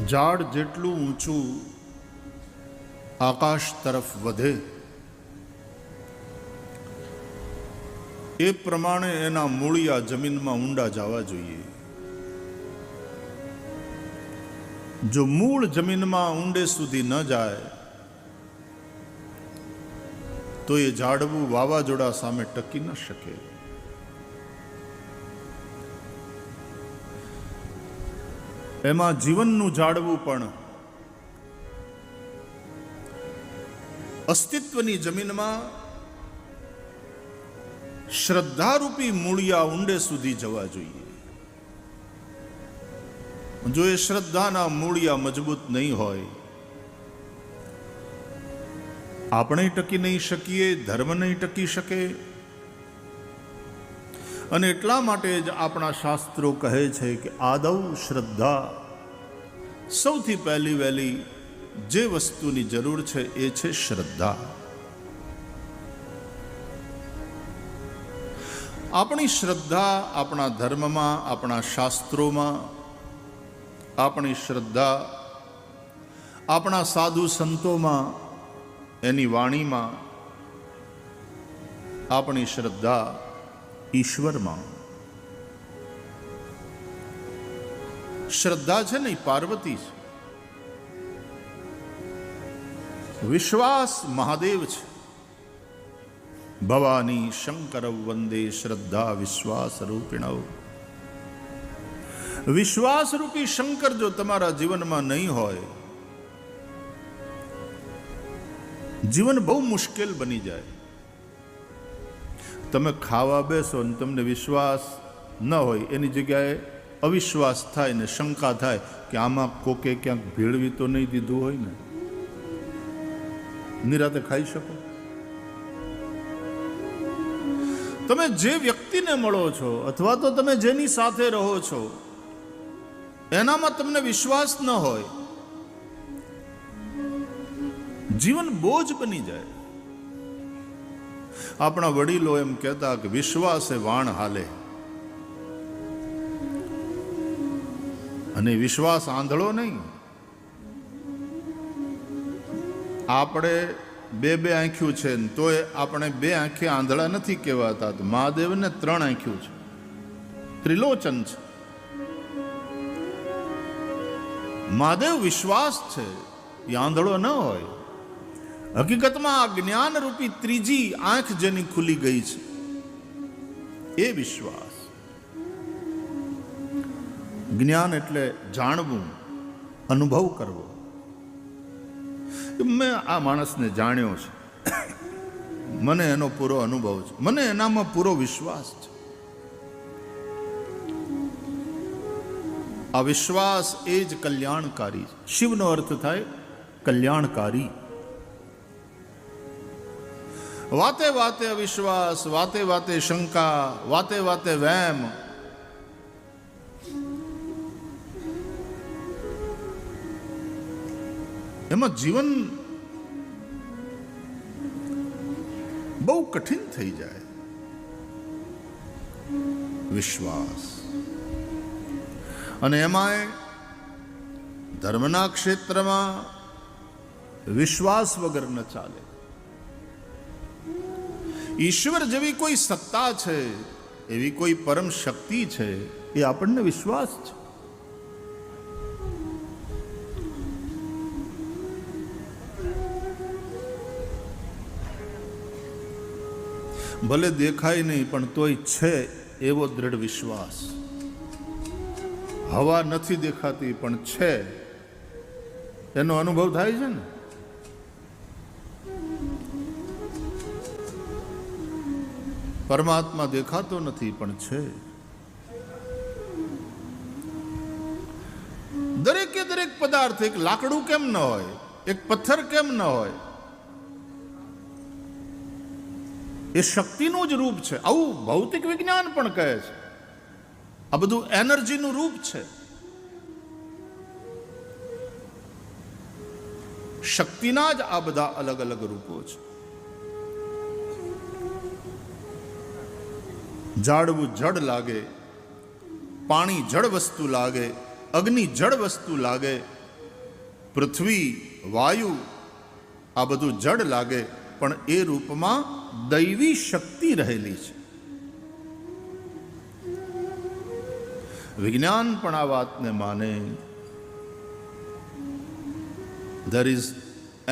ઝાડ જેટલું ઊંચું આકાશ તરફ વધે એ પ્રમાણે એના મૂળિયા જમીનમાં ઊંડા જવા જોઈએ. જો મૂળ જમીનમાં ઊંડે સુધી ન જાય તો એ ઝાડવું વાવાઝોડા સામે ટકી ન શકે. એમાં જીવનનું ઝાડવું પણ અસ્તિત્વની જમીનમાં શ્રદ્ધારૂપી મૂળિયા ઊંડે સુધી જવા જોઈએ. જો એ શ્રદ્ધાના મૂળિયા મજબૂત નહીં હોય, આપણે ટકી નહીં શકીએ, ધર્મ નહીં ટકી શકે. અને એટલા માટે જ આપણા શાસ્ત્રો કહે છે કે આદૌ શ્રદ્ધા, સૌથી પહેલી વહેલી જે વસ્તુની જરૂર છે એ છે શ્રદ્ધા. આપણી શ્રદ્ધા આપણા ધર્મમાં, આપણા શાસ્ત્રોમાં, આપણી શ્રદ્ધા આપણા સાધુ સંતોમાં, એની વાણીમાં, આપણી શ્રદ્ધા ઈશ્વરમાં. શ્રદ્ધા છે ને પાર્વતી છે, વિશ્વાસ મહાદેવ છે. ભવાની શંકર વંદે શ્રદ્ધા વિશ્વાસ રૂપિણવ. વિશ્વાસ રૂપી શંકર જો તમારા જીવનમાં નહીં હોય, જીવન બહુ મુશ્કેલ બની જાય. તમે ખાવા બેસો ને તમને વિશ્વાસ ન હોય, એની જગ્યાએ અવિશ્વાસ થાય ને શંકા થાય કે આમાં કોકે ક્યાંક ભેળવી તો નહીં દીધું હોય ને, નિરાતે ખાઈ શકો. તમે જે વ્યક્તિને મળો છો અથવા તો તમે જેની સાથે રહો છો એનામાં તમને વિશ્વાસ ન હોય, જીવન બોજ બની જાય. આપણા વડીલો એમ કહેતા કે વિશ્વાસે વાણ હાલે. અને વિશ્વાસ આંધળો નહીં. આપણે બે આંખ્યું છે ને તોય આપણે બે આંખે આંધળા નથી કહેવાતા. મહાદેવને 3 આંખ્યું છે, ત્રિલોચન છે. મહાદેવ વિશ્વાસ છે, એ આંધળો ન હોય. હકીકતમાં આ જ્ઞાન રૂપી ત્રીજી આંખ જેની ખુલી ગઈ છે એ વિશ્વાસ. જ્ઞાન એટલે જાણવું, અનુભવ કરવો. મેં આ માણસને જાણ્યો છે, મને એનો પૂરો અનુભવ છે, મને એનામાં પૂરો વિશ્વાસ છે. આ વિશ્વાસ એ જ કલ્યાણકારી છે. શિવનો અર્થ થાય કલ્યાણકારી. વાતે વાતે અવિશ્વાસ, વાતે વાતે શંકા, વાતે વાતે વહેમ, એમાં જીવન બહુ કઠિન થઈ જાય. વિશ્વાસ. અને એમાંય ધર્મના ક્ષેત્રમાં વિશ્વાસ વગર ન ચાલે. ઈશ્વર જેવી કોઈ સત્તા છે, એવી કોઈ પરમ શક્તિ છે, એ આપણને વિશ્વાસ છે. ભલે દેખાય નહીં પણ તોય છે એવો દ્રઢ વિશ્વાસ. હવા નથી દેખાતી પણ છે એનો અનુભવ થાય છે ને. પરમાત્મા દેખાતો નથી પણ છે. દરેકે દરેક પદાર્થ, એક લાકડું કેમ ન હોય, એક પથ્થર કેમ ન હોય, એ શક્તિનું જ રૂપ છે. આવું ભૌતિક વિજ્ઞાન પણ કહે છે. આ બધું એનર્જીનું રૂપ છે. શક્તિના જ આ બધા અલગ અલગ રૂપો છે. ઝાડવું જડ લાગે, પાણી જળ વસ્તુ લાગે, અગ્નિ જળ વસ્તુ લાગે, પૃથ્વી, વાયુ આ બધું જડ લાગે, પણ એ રૂપમાં દૈવી શક્તિ રહેલી છે. વિજ્ઞાન પણ આ વાતને માને. There is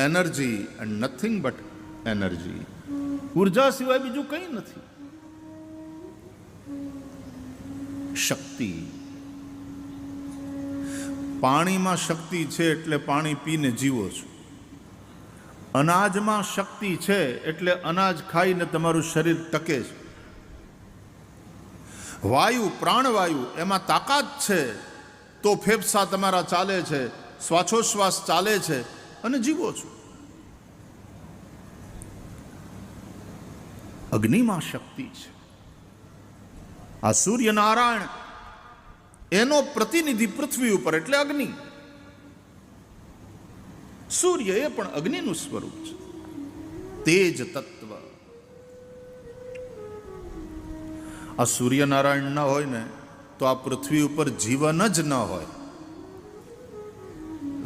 energy and nothing but energy. ઉર્જા સિવાય બીજું કંઈ નથી. શક્તિ. પાણીમાં શક્તિ છે એટલે પાણી પીને જીવો છો. અનાજમાં શક્તિ છે એટલે અનાજ ખાઈને તમારું શરીર ટકે છે. વાયુ, પ્રાણવાયુ, એમાં તાકાત છે તો ફેફસા તમારા ચાલે છે, શ્વાસોશ્વાસ ચાલે છે અને જીવો છો. અગ્નિમાં શક્તિ છે. આ સૂર્યનારાયણ એનો પ્રતિનિધિ પૃથ્વી ઉપર એટલે અગ્નિ. સૂર્ય એ પણ અગ્નિનું સ્વરૂપ છે. તેજ તત્વ. આ સૂર્યનારાયણ ન હોય ને તો આ પૃથ્વી ઉપર જીવન જ ન હોય.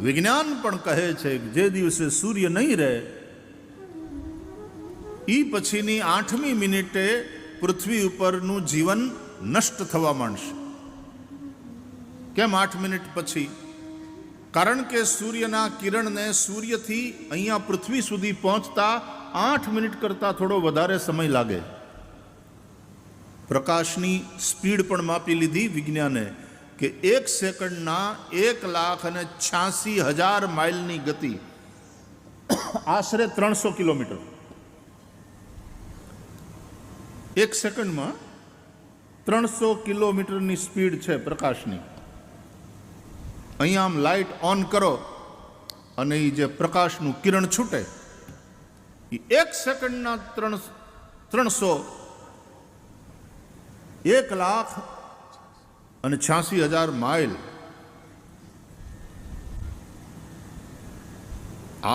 વિજ્ઞાન પણ કહે છે કે જે દિવસે સૂર્ય નહીં રહે એ પછીની 8મી મિનિટે પૃથ્વી ઉપરનું જીવન નષ્ટ થવા માંડશે. કેમ 8 મિનિટ પછી? કારણ કે સૂર્યના કિરણને સૂર્યથી અહીંયા પૃથ્વી સુધી પહોંચતા 8 મિનિટ કરતાં થોડો વધારે સમય લાગે. પ્રકાશની સ્પીડ પણ માપી લીધી વિજ્ઞાને કે 1 સેકન્ડના 1,86,000 માઇલની ગતિ, આશરે 300 કિલોમીટર. 1 સેકન્ડમાં 300 કિલોમીટરની સ્પીડ છે પ્રકાશની. અહીંયા આમ લાઇટ ઓન કરો અને એ જે પ્રકાશનું કિરણ છૂટે એ 1 સેકન્ડના 300 1,86,000 માઇલ.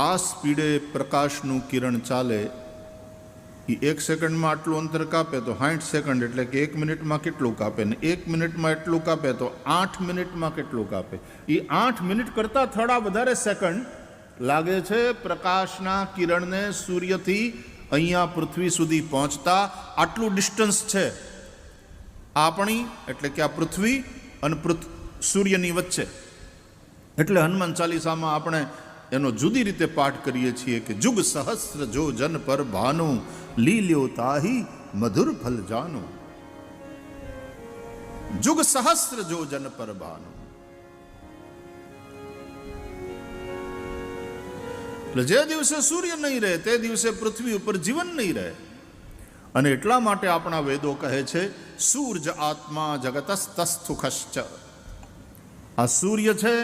આ સ્પીડે પ્રકાશનું કિરણ ચાલે. એ 1 સેકન્ડમાં આટલું અંતર કાપે તો 60 સેકન્ડ એટલે કે 1 મિનિટમાં કેટલું કાપે, ને 1 મિનિટમાં એટલું કાપે તો 8 મિનિટમાં કેટલું કાપે. એ 8 મિનિટ કરતાં થોડા વધારે સેકન્ડ લાગે છે પ્રકાશના કિરણને સૂર્યથી અહીંયા પૃથ્વી સુધી પહોંચતા. આટલું ડિસ્ટન્સ છે આપણી એટલે કે આ પૃથ્વી અને સૂર્યની વચ્ચે. એટલે હનુમાન ચાલીસામાં આપણે એનો જુદી રીતે પાઠ કરીએ છીએ કે જુગ સહસ્ર જો જન પર ભાનું, લીલ્યો તાહી મધુર ફલ જાનું. જુગ સહસ્ર જો જન પર ભાનું. એટલે જે દિવસે સૂર્ય નહીં રહે તે દિવસે પૃથ્વી ઉપર જીવન નહીં રહે. અને એટલા માટે આપણા વેદો કહે છે સૂર્જ આત્મા જગતસ્તસ્થુખશ્ચ. આ સૂર્ય છે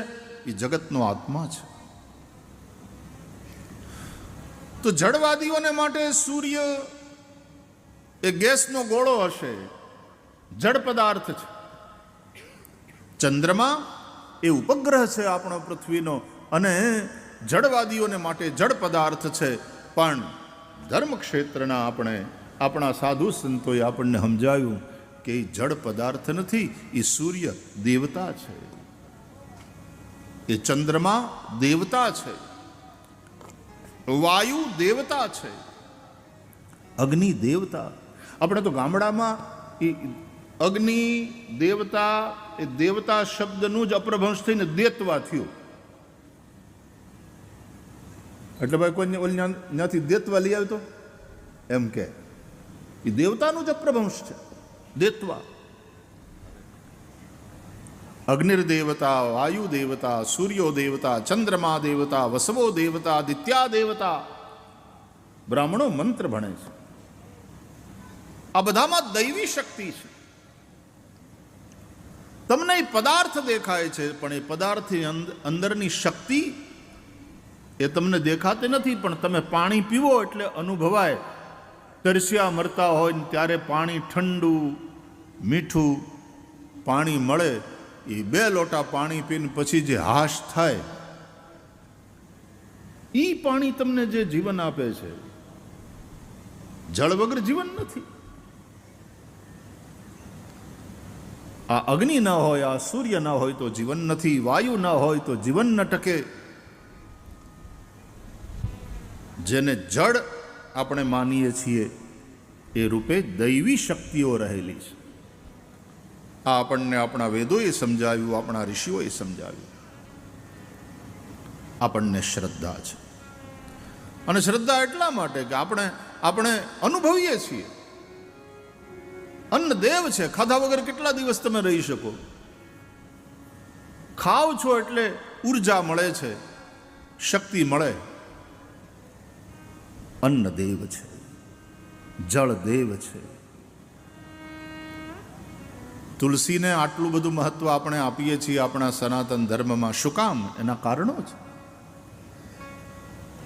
એ જગતનો આત્મા છે. તો જડવાદીઓને માટે સૂર્ય એ ગેસનો ગોળો હશે, જડ પદાર્થ છે. ચંદ્રમા એ ઉપગ્રહ છે આપણો પૃથ્વીનો અને જડવાદીઓને માટે જડ પદાર્થ છે. પણ ધર્મક્ષેત્રના આપણા સાધુ સંતોએ આપણને સમજાવ્યું કે એ જડ પદાર્થ નથી, એ સૂર્ય દેવતા છે, એ ચંદ્રમા દેવતા છે, વાયુ દેવતા છે, અગ્નિ દેવતા. આપણે તો ગામડામાં એ અગ્નિ દેવતા એ દેવતા શબ્દનું જ અપ્રભંશ થઈને દેતવા થયું. એટલે ભાઈ કોઈ ત્યાંથી દેતવા લઈ આવ્યો તો એમ કે એ દેવતાનું જ અપ્રભંશ છે દેતવા. અગ્નિર દેવતા, વાયુ દેવતા, સૂર્યો દેવતા, ચંદ્રમા દેવતા, વસવો દેવતા, આદિત્યા દેવતા. બ્રાહ્મણો મંત્ર ભણે છે. આ બધામાં દૈવી શક્તિ છે. તમને એ પદાર્થ દેખાય છે પણ એ પદાર્થની અંદરની શક્તિ એ તમને દેખાતી નથી. પણ તમે પાણી પીવો એટલે અનુભવાય. તરસ્યા મરતા હોય ને ત્યારે પાણી ઠંડુ મીઠું પાણી મળે, એ 2 લોટા પાણી પીને પછી જે હાશ થાય એ પાણી તમને જે જીવન આપે છે. જળ વગર જીવન નથી. આ અગ્નિ ન હોય, આ સૂર્ય ન હોય તો જીવન નથી, વાયુ ન હોય તો જીવન ન ટકે. જેને જડ આપણે માનીએ છીએ એ રૂપે દૈવી શક્તિઓ રહેલી છે. આ આપણને આપણા વેદોએ સમજાવ્યું, આપણા ઋષિઓએ સમજાવ્યું. આપણને શ્રદ્ધા છે. અને શ્રદ્ધા એટલા માટે કે આપણે અનુભવીએ છીએ. અન્ન દેવ છે. ખાધા વગર કેટલા દિવસ તમે રહી શકો? ખાવ છો એટલે ઉર્જા મળે છે, શક્તિ મળે. અન્ન દેવ છે, જળ દેવ છે. તુલસીને આટલું બધું મહત્વ આપણે આપીએ છીએ આપણા સનાતન ધર્મમાં. શું કામ? એના કારણો છે.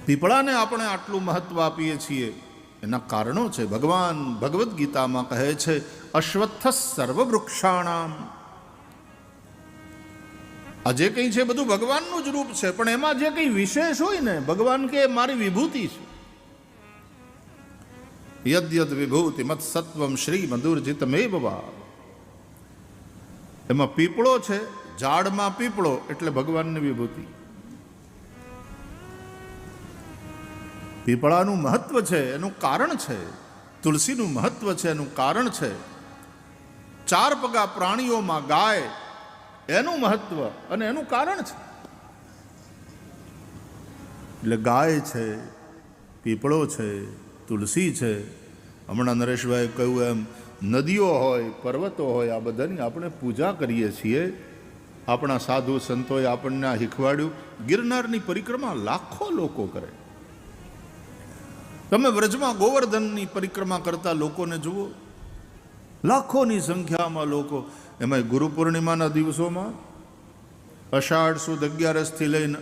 પીપળાને આપણે આટલું મહત્વ આપીએ છીએ, એના કારણો છે. ભગવાન ભગવદ્ ગીતામાં કહે છે, અશ્વત્થ સર્વવૃક્ષાણામ. આ જે કંઈ છે બધું ભગવાનનું જ રૂપ છે, પણ એમાં જે કંઈ વિશેષ હોય ને, ભગવાન કે મારી વિભૂતિ છે. યદ્યદ વિભૂતિ મત સત્વમ શ્રી મધુરજિતમેવ વા. એમાં પીપળો છે, ઝાડમાં પીપળો એટલે ભગવાનની વિભૂતિ. પીપળાનું મહત્વ છે, એનું કારણ છે. તુલસીનું મહત્વ છે, એનું કારણ છે. ચાર પગા પ્રાણીઓમાં ગાય, એનું મહત્વ અને એનું કારણ છે. એટલે ગાય છે, પીપળો છે, તુલસી છે. હમણાં નરેશભાઈ કહ્યું એમ, નદીઓ હોય, પર્વતો હોય, આ બધાની આપણે પૂજા કરીએ છીએ. આપણા સાધુ સંતોએ આપણને શીખવાડ્યું. ગિરનારની પરિક્રમા લાખો લોકો કરે. તમે વ્રજમાં ગોવર્ધનની પરિક્રમા કરતા લોકોને જુઓ, લાખોની સંખ્યામાં લોકો. એમાં ગુરુ પૂર્ણિમાના દિવસોમાં અષાઢ સુદ 11થી લઈને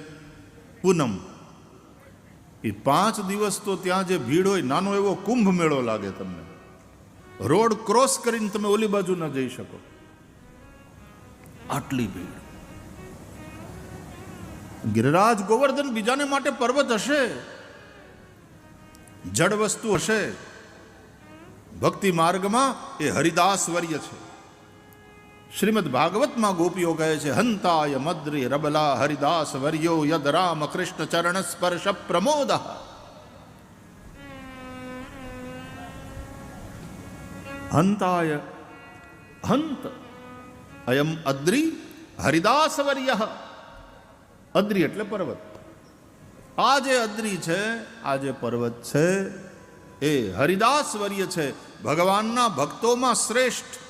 પૂનમ, એ 5 દિવસ તો ત્યાં જે ભીડ હોય, નાનો એવો કુંભ મેળો લાગે. તમને રોડ ક્રોસ કરીને તમે ઓલી બાજુ ન જઈ શકો, આટલી ભીડ. ગિરિરાજ ગોવર્ધન બીજાને માટે પર્વત હશે, જડ વસ્તુ હશે. ભક્તિ માર્ગમાં એ હરિદાસ વર્ય છે. શ્રીમદ ભાગવતમાં ગોપીઓ કહે છે, હંતાય મદ્રી રબલા હરિદાસ વર્યો યદ રામ કૃષ્ણ ચરણ સ્પર્શ પ્રમોદ. હંતાય, હંત અયમ અદ્રી હરિદાસ વર્ય. અદ્રી એટલે પર્વત. આ જે અદ્રી છે, આ જે પર્વત છે, એ હરિદાસ વર્ય છે, ભગવાનના ભક્તોમાં શ્રેષ્ઠ.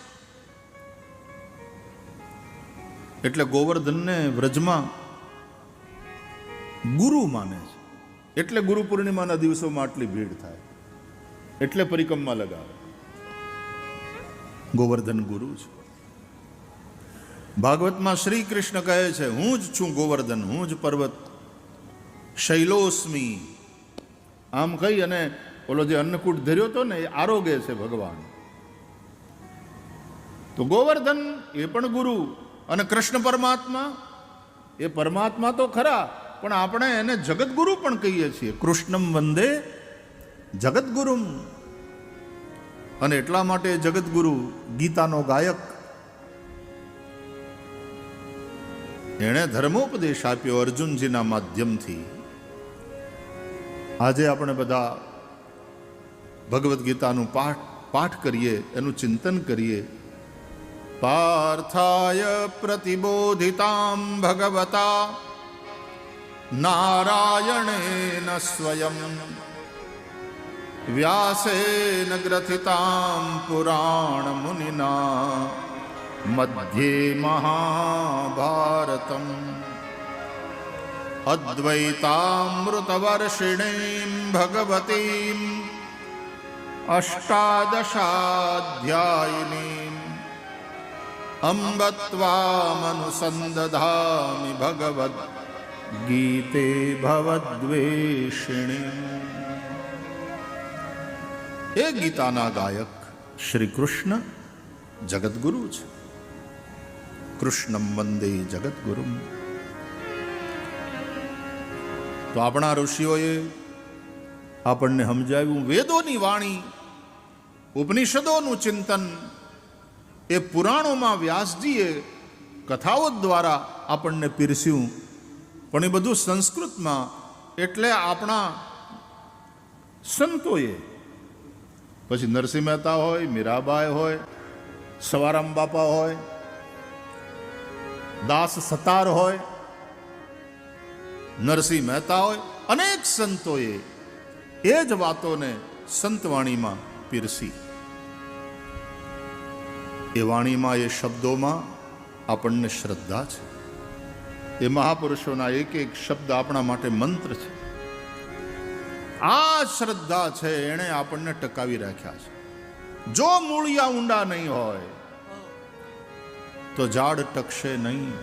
એટલે ગોવર્ધનને વ્રજમાં ગુરુ માને છે. એટલે ગુરુ પૂર્ણિમાના દિવસોમાં આટલી ભીડ થાય, એટલે પરિક્રમા લગાવે. ગોવર્ધન ગુરુ છે. ભાગવતમાં શ્રી કૃષ્ણ કહે છે, હું જ છું ગોવર્ધન, હું જ પર્વત. શૈલોસ્મી. આમ કહી અને ઓલો જે અન્નકૂટ ધર્યો હતો ને, એ આરોગે છે ભગવાન. તો ગોવર્ધન એ પણ ગુરુ. અને કૃષ્ણ પરમાત્મા, એ પરમાત્મા તો ખરા, પણ આપણે એને જગતગુરુ પણ કહીએ છીએ. કૃષ્ણમ વંદે જગતગુરુમ. અને એટલા માટે જગતગુરુ ગીતાનો ગાયક, એણે ધર્મોપદેશ આપ્યો અર્જુનજીના માધ્યમથી. આજે આપણે બધા ભગવદ્ ગીતાનું પાઠ કરીએ, એનું ચિંતન કરીએ. પાર્થાય પ્રતિબોધિતામ ભગવતા નારાયણેન સ્વયં વ્યાસેન ગ્રથિતામ પુરાણ મુનિના મધ્યે મહાભારતમ અદ્વૈતામૃતવર્ષિણીમ ભગવતીમ અષ્ટાદશાધ્યાયિનીમ અંબ ત્વામનુસંદધામિ ભગવદ્ ગીતે ભવદ્વેષિણી. એ ગીતાના ગાયક શ્રી કૃષ્ણ જગતગુરુ છે. કૃષ્ણમ વંદે જગતગુરુમ. તો આપણા ઋષિઓએ આપણને સમજાવ્યું. વેદોની વાણી, ઉપનિષદોનું ચિંતન, એ પુરાણોમાં વ્યાસજીએ કથાઓ દ્વારા આપણને પીરસ્યું. પણ એ બધું સંસ્કૃતમાં. એટલે આપણા સંતોએ, પછી નરસિંહ મહેતા હોય, મીરાબાઈ હોય, સવારામ બાપા હોય, દાસ સતાર હોય, નરસિંહ મહેતા હોય, અનેક સંતોએ એ જ વાતોને સંતવાણીમાં પીરસી. એ વાણીમાં, એ શબ્દોમાં આપણને શ્રદ્ધા છે. એ મહાપુરુષોના એક એક શબ્દ આપણા માટે મંત્ર છે. આ શ્રદ્ધા છે એણે આપણને ટકાવી રાખ્યા છે. જો મૂળિયા ઊંડા નહીં હોય તો ઝાડ ટકશે નહીં.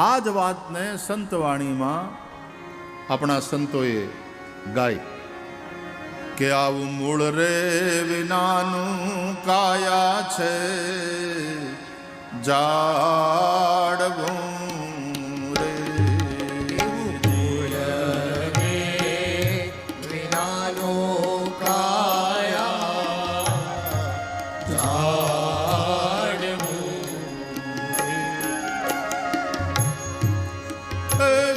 આ જ વાતને સંતવાણીમાં આપણા સંતોએ ગાય કે આવું મૂળ રે વિનાનું કાયા છે જાડવું રે. મૂળ રે વિનાનું કાયા જાડવું રે.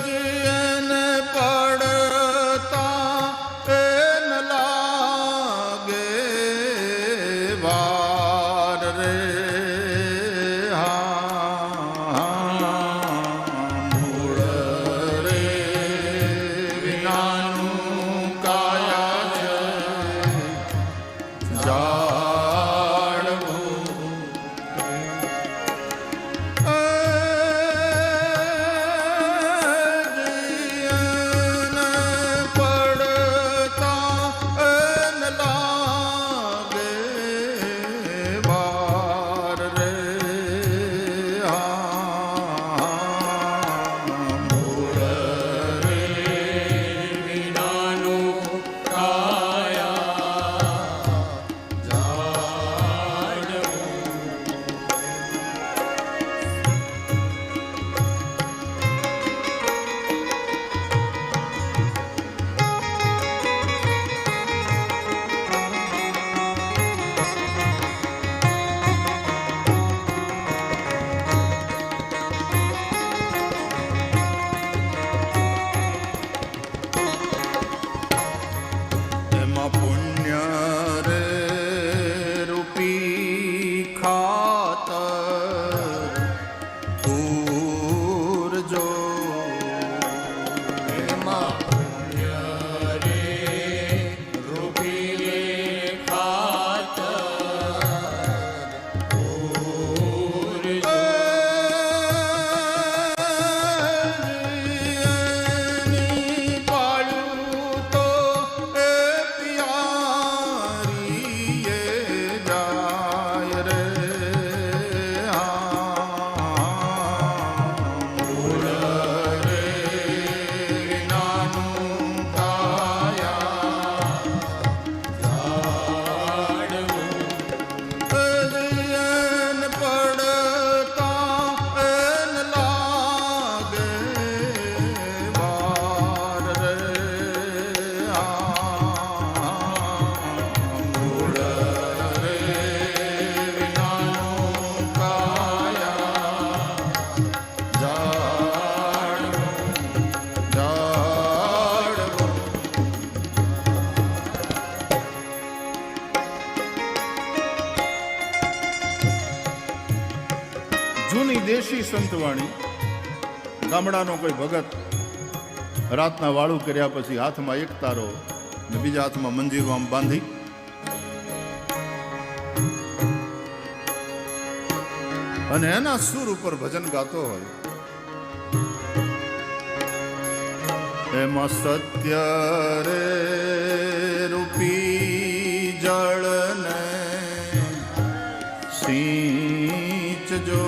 જીને પડતા એન લાગે વાર રે. મૂળ રે વિનાનું કાયા છે જાડવું. એમાં પુણ્ય રે રૂપી ખાતર પૂરજો. એમાં પુણ્ય રે રૂપી ખાતર પૂરજો. પાડ્યું તો એ પિયારી એ જાય રે. મૂળ રે વિનાનું કાયા જાડવું એન પડતા એન લાગે વાર રે. મૂળ રે વિનાનું કાયા જાડવું જાડવું. જૂની દેશી સંતવાણી. ગામડાનો કોઈ ભગત રાતના વાળું કર્યા પછી હાથમાં એક તારો ને બીજા હાથમાં મંજીરો આમ બાંધી અને એના સુર ઉપર ભજન ગાતો હોય. એમાં સત્ય રે રૂપી જળને સિંચજો.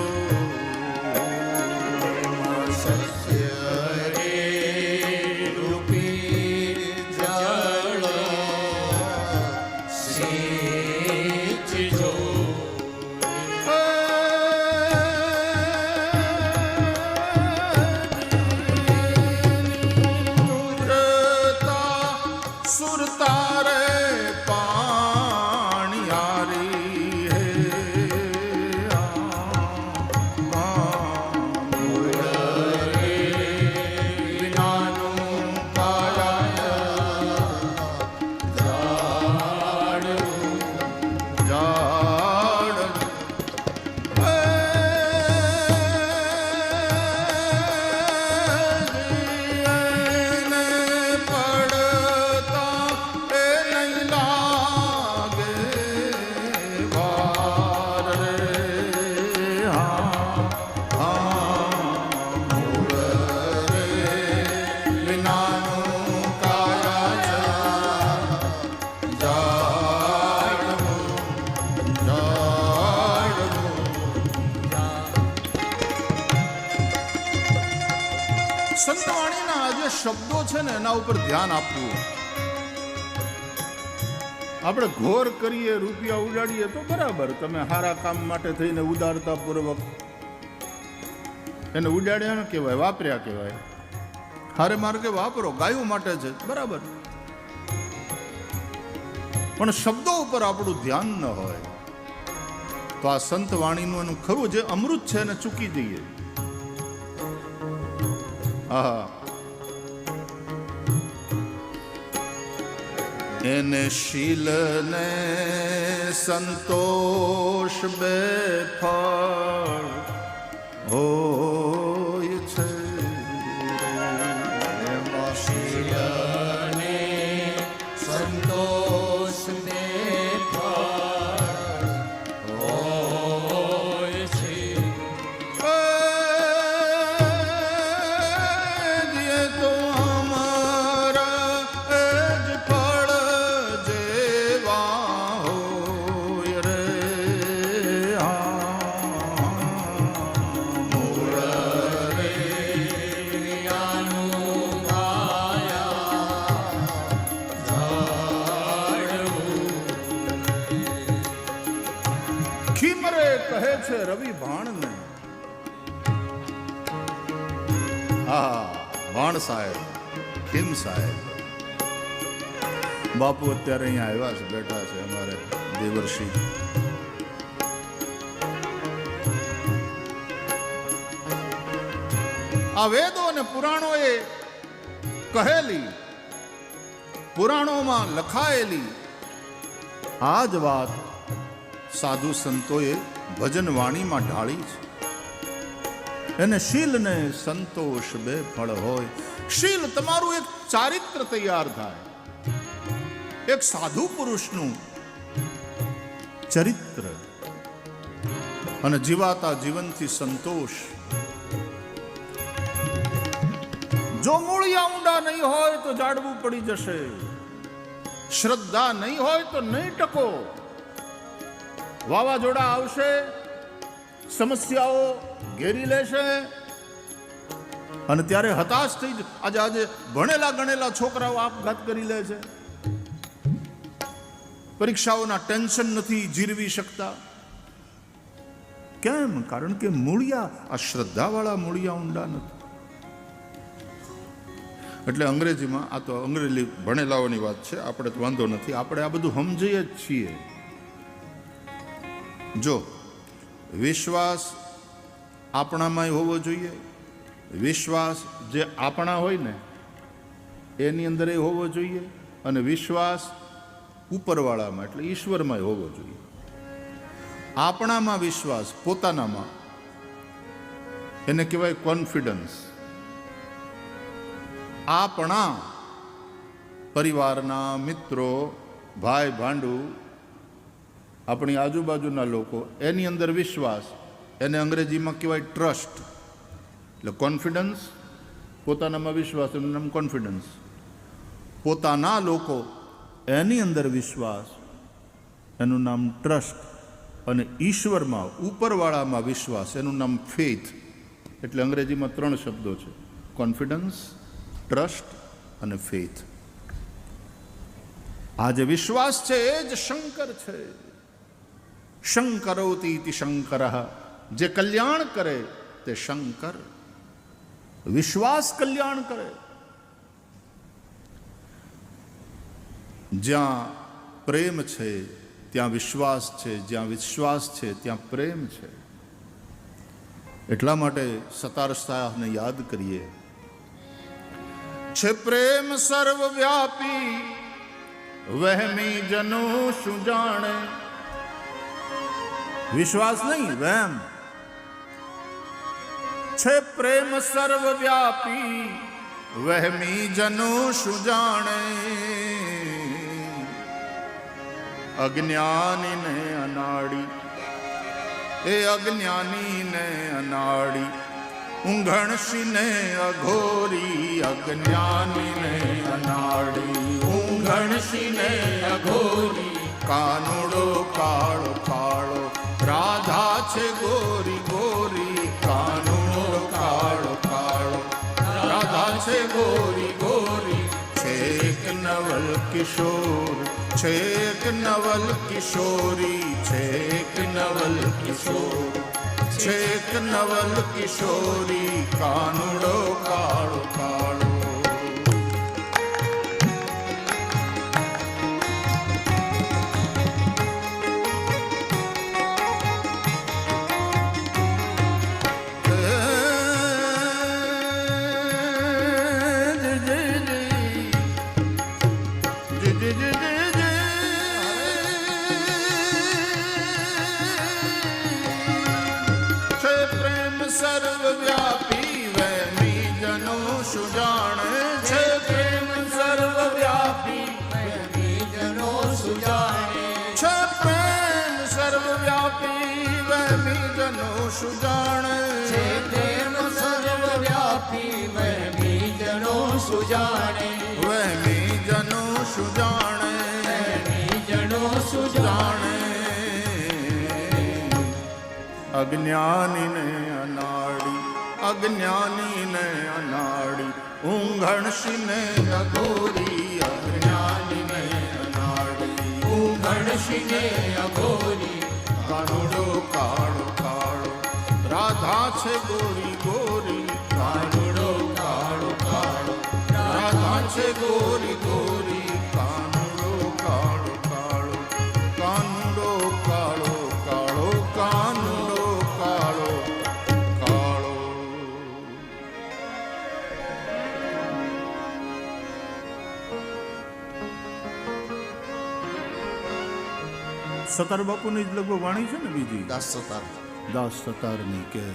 સત્ય રે રૂપી જળ સિંચજો. સુરતા રે પાણિયારી હે. સંતવાણીના આ જે શબ્દો છે ને એના ઉપર ધ્યાન આપવું. આપણે ઘોર કરીએ, રૂપિયા ઉડાડીએ તો બરાબર, તમે સારા કામ માટે થઈને ઉદારતા પૂર્વક એને ઉડાડ્યા ન કહેવાય, વાપર્યા કહેવાય. હારે માર્ગે વાપરો, ગાયું માટે છે, બરાબર. પણ શબ્દો ઉપર આપણું ધ્યાન ન હોય તો આ સંત વાણીનું એનું ખરું જે અમૃત છે એને ચૂકી જઈએ. હા, એને શીલ ને સંતોષ બે ફળ હોય છે. શીલને સંતોષ ને ફળ હોય છે. ये तो हमारा જ ફળ જેવા હોય રે. મૂળ રે જ્ઞાનું માયા ઝાડવું. ખીમરે કહે છે રવિ ભાણને. હા, ભાણ સાહેબ, ખીમ સાહેબ. બાપુ અત્યારે અહીંયા આવ્યા છે, બેઠા છે અમારે દેવર્ષિ. આ વેદો અને પુરાણોએ કહેલી, પુરાણોમાં લખાયેલી આ જ વાત સાધુ સંતોએ ભજન વાણીમાં ઢાળી છે. એને શીલ ને સંતોષ બે ફળ હોય. શીલ તમારું એક ચારિત્ર તૈયાર થાય, એક સાધુ પુરુષનું ચરિત્ર, અને જીવાતા જીવનથી સંતોષ. જો મૂળિયા ઊંડા નહીં હોય તો જાડવું પડી જશે. શ્રદ્ધા નહીં હોય તો નહીં ટકો. વાવાઝોડા આવશે, સમસ્યાઓ ઘેરી લેશે, અને ત્યારે હતાશ થઈ જ આજે ભણેલા ગણેલા છોકરાઓ આપઘાત કરી લે છે. પરીક્ષાઓના ટેન્શન નથી જીરવી શકતા. કેમ? કારણ કે મૂળિયા, આ શ્રદ્ધાવાળા મૂળિયા ઊંડા નથી. એટલે અંગ્રેજીમાં, આ તો અંગ્રેજી ભણેલાઓની વાત છે, આપણે તો વાંધો નથી, આપણે આ બધું સમજીએ જ છીએ. જો વિશ્વાસ આપણામાં હોવો જોઈએ, વિશ્વાસ જે આપણા હોય ને એની અંદર હોવો જોઈએ, અને વિશ્વાસ ઉપરવાળામાં એટલે ઈશ્વરમાં હોવો જોઈએ. આપણામાં વિશ્વાસ, પોતાનામાં, એને કહેવાય કોન્ફિડન્સ. આપણા પરિવારના મિત્રો, ભાઈ ભાંડુ, આપણી આજુબાજુના લોકો, એની અંદર વિશ્વાસ, એને અંગ્રેજીમાં કહેવાય ટ્રસ્ટ. એટલે કોન્ફિડન્સ, પોતાનામાં વિશ્વાસ, એનું નામ કોન્ફિડન્સ. પોતાના લોકો, એની અંદર વિશ્વાસ, એનું નામ ટ્રસ્ટ. અને ઈશ્વરમાં, ઉપરવાળામાં વિશ્વાસ, એનું નામ ફેથ. એટલે અંગ્રેજીમાં 3 શબ્દો છે: કોન્ફિડન્સ, ટ્રસ્ટ અને ફેથ. આ જે વિશ્વાસ છે એ જ શંકર છે. શંકરોતિ ઇતિ શંકરઃ. જે કલ્યાણ કરે તે શંકર. વિશ્વાસ કલ્યાણ કરે. જ્યાં પ્રેમ છે ત્યાં વિશ્વાસ છે, જ્યાં વિશ્વાસ છે ત્યાં પ્રેમ છે. એટલા માટે સતાર શાહને યાદ કરીએ. છે પ્રેમ સર્વવ્યાપી, વહેમી જનો શું જાણે. વિશ્વાસ નહીં, વહેમ. છે પ્રેમ સર્વવ્યાપી, વહેમી જનો શું જાણે. અજ્ઞાનીને અનાડી, એ અજ્ઞાનીને અનાડી. ઊંઘણશીને અઘોરી, અજ્ઞાનીને અનાડી. ઊંઘણશીને અઘોરી, કાનુડો કાળો કાળો, રાધા છે ગોરી ગોરી. કાનુડો કાળો કાળો, રાધા ગોરી ગોરી છેક નવલ કિશોર, છેક નવલ કિશોરી, છેક નવલ કિશોર, છેક નવલ કિશોરી, કાનુડો કાળો કાળો. સર્વવ્યાપી વહેમી જનો સુજાણે છે. પ્રેમ સર્વવ્યાપી જનો સુજાણે છે પ્રેમ સર્વવ્યાપી વહેમી જનો સુજાણે છે. પ્રેમ સર્વવ્યાપી વહેમી જનો સુજાણે વહેમી જનો સુજાણે વહેમી જનો સુજાણે અજ્ઞાનીને અનાડી, અજ્ઞાનીને અનાડી, ઊંઘણશીને અઘોરી, અજ્ઞાનીને અનાડી, ઊંઘણશીને અઘોરી કાનુડો કાળો કાળો. રાધા છે ગોરી ગોરી, કાનુડો કાળો કાળો રાધા છે ગોરી ગોરી, કાનુડો કાળો કાળો, કાનુડો કાળો કાળો, કાનુડો કાળો કાળો. સતાર બાપુની જ લગભગ વાણી છે ને બીજી દાસ સતાર દાસ સતારની કે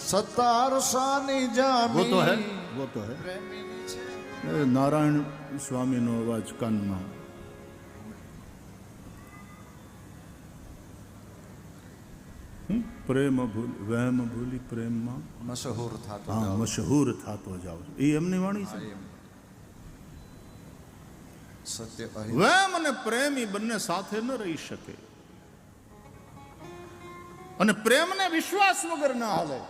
સતાર સાની वो तो है, જામી वो तो है. પ્રેમીની છે. એ નારાયણ સ્વામીનો અવાજ કાનમાં. પ્રેમ ભૂલ વહેમ ભૂલી પ્રેમમાં મશહૂર થતો હા જાઓ. મશહૂર થતો જાવ. એ એમની વાણી છે. એમ. સત્ય અહિંસા વહેમ અને પ્રેમ એ બંને સાથે ન રહી શકે, અને પ્રેમને વિશ્વાસ વગર ના હાલે.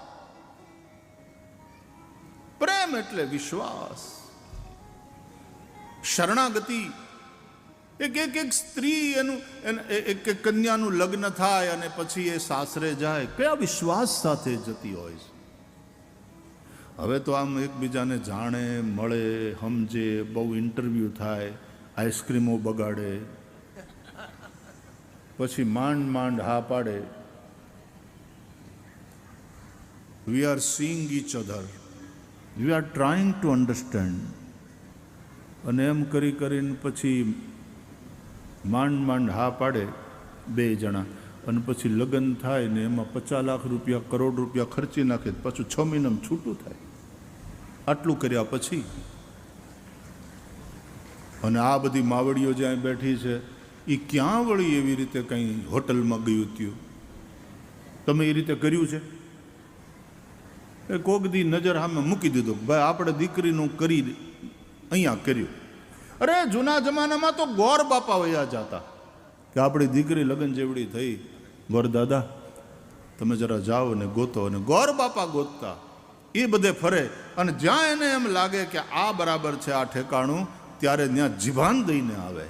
પ્રેમ એટલે વિશ્વાસ, શરણાગતિ. એક એક એક સ્ત્રી એક એક કન્યાનું લગ્ન થાય અને પછી એ સાસરે જાય, કયા વિશ્વાસ સાથે જતી હોય છે. હવે તો આમ એકબીજાને જાણે, મળે, સમજે, બહુ ઇન્ટરવ્યૂ થાય, આઈસ્ક્રીમો બગાડે, પછી માંડ માંડ હા પાડે. We are seeing each other, we are trying to understand. અને એમ કરી કરીને પછી માંડ માંડ હા પાડે બે જણા, અને પછી લગ્ન થાય ને એમાં 50 લાખ રૂપિયા, કરોડ રૂપિયા ખર્ચી નાખે, પાછું 6 મહિનામાં છૂટું થાય. આટલું કર્યા પછી અને આ બધી માવડીઓ જ્યાં બેઠી છે એ ક્યાં વળી એવી રીતે કંઈ હોટલમાં ગયું થયું? તમે એ રીતે કર્યું છે? એ કોક દી નજર સામે મૂકી દીધો, ભાઈ આપણે દીકરીનું કરી અહીંયા કર્યું. અરે જૂના જમાનામાં તો ગોર બાપા વયા જતા કે આપણી દીકરી લગ્ન જેવડી થઈ, ગોર દાદા તમે જરા જાઓ ને ગોતો, અને ગોર બાપા ગોતતા. એ બધે ફરે, અને જ્યાં એને એમ લાગે કે આ બરાબર છે, આ ઠેકાણું, ત્યારે ત્યાં જીભાન દઈને આવે.